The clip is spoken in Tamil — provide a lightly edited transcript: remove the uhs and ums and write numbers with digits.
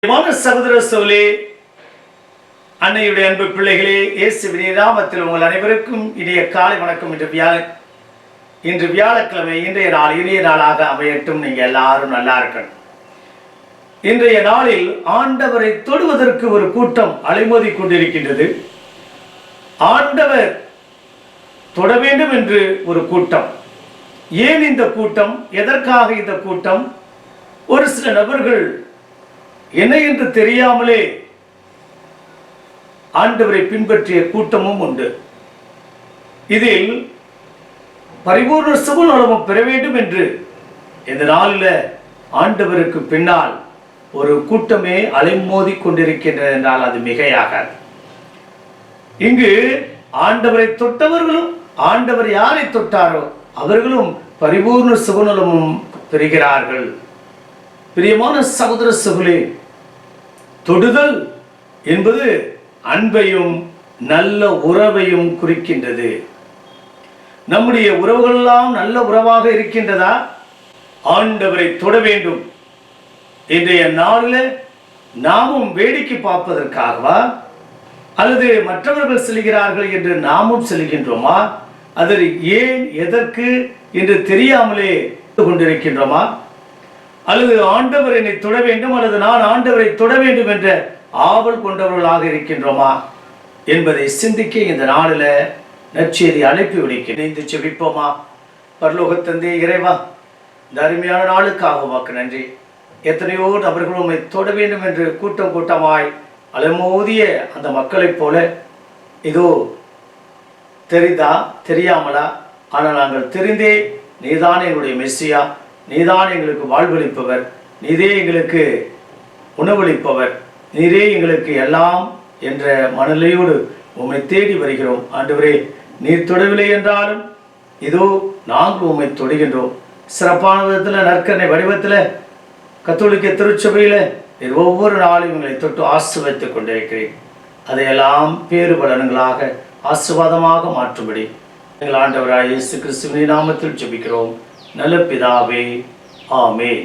சகோதர சோலே, அன்னையுடைய அன்பு பிள்ளைகளே, இயேசுவின் நாமத்தில் உங்கள் அனைவருக்கும் இனிய காலை வணக்கம். இன்று வியாழக்கிழமை, இன்றைய நாள் இனிய நாளாக அமையட்டும். நீங்க எல்லாரும் நல்லா இருக்கணும். இன்றைய நாளில் ஆண்டவரை தொடுவதற்கு ஒரு கூட்டம் அலைமோதி கொண்டிருக்கின்றது. ஆண்டவர் தொட வேண்டும் என்று ஒரு கூட்டம். ஏன் இந்த கூட்டம்? எதற்காக இந்த கூட்டம்? ஒரு சில நபர்கள் என்ன என்று தெரியாமலே ஆண்டவரை பின்பற்றிய கூட்டமும் உண்டு. இதில் பரிபூர்ண சுகநலமும் பெற வேண்டும் என்று இந்த நாளில் ஆண்டவருக்கு பின்னால் ஒரு கூட்டமே அலைமோதி கொண்டிருக்கின்றது என்றால் அது மிகையாகாது. இங்கு ஆண்டவரை தொட்டவர்களும், ஆண்டவர் யாரை தொட்டாரோ அவர்களும் பரிபூர்ண சுகநலமும் பெறுகிறார்கள். பிரியமான சகோதர சகோதரே, தொடுதல் என்பது அன்பையும் நல்ல உறவையும் குறிக்கின்றது. நம்முடைய உறவுகளெல்லாம் நல்ல உறவாக இருக்கின்றதா? ஆண்டவரை தொட வேண்டும். இன்றைய நாளில் நாமும் வேடிக்கை பார்ப்பதற்காகவா, அல்லது மற்றவர்கள் செல்கிறார்கள் என்று நாமும் செல்கின்றோமா? அது ஏன், எதற்கு என்று தெரியாமலே கொண்டிருக்கின்றோமா? அல்லது ஆண்டவர் என்னை தொட வேண்டும், அல்லது நான் ஆண்டவரை தொட வேண்டும் என்ற ஆவல் கொண்டவர்களாக இருக்கின்றோமா என்பதை சிந்திக்க இந்த நாளில் நற்செய்தி அழைப்பு விடுக்க இணைந்து செபிப்போமா? பரலோக தந்தை இறைவா, இந்த அருமையான நாளுக்காக உமக்கு நன்றி. எத்தனையோ நபர்கள் உம்மை தொட வேண்டும் என்று கூட்டம் கூட்டமாய் அலைமோதிய அந்த மக்களைப் போல இதோ தெரிந்தா தெரியாமலா, ஆனால் நாங்கள் தெரிந்தே நீதான் எங்களுடைய மெஸ்ஸியா, நீதான் எங்களுக்கு வாழ்வளிப்பவர், நீரே எங்களுக்கு உணவளிப்பவர், நீரே எங்களுக்கு எல்லாம் என்ற மனநிலையோடு உம்மை தேடி வருகிறோம். ஆண்டவரே, நீர் தொடவில்லை என்றாலும் இதோ நாங்கள் உம்மை தொடுகின்றோம். சிறப்பான விதத்தில், நற்கரணை வடிவத்தில், கத்தோலிக்க திருச்சபையில் நீர் ஒவ்வொரு நாளும் எங்களை தொட்டு ஆசீர்வதித்துக் கொண்டிருக்கிறேன். அதையெல்லாம் பேறு பலன்களாக ஆசீர்வாதமாக மாற்றும்படி எங்கள் ஆண்டவராய் இயேசு கிறிஸ்துவின் நாமத்தில் ஜெபிக்கிறோம் நல்ல பிதாவே, ஆமென்.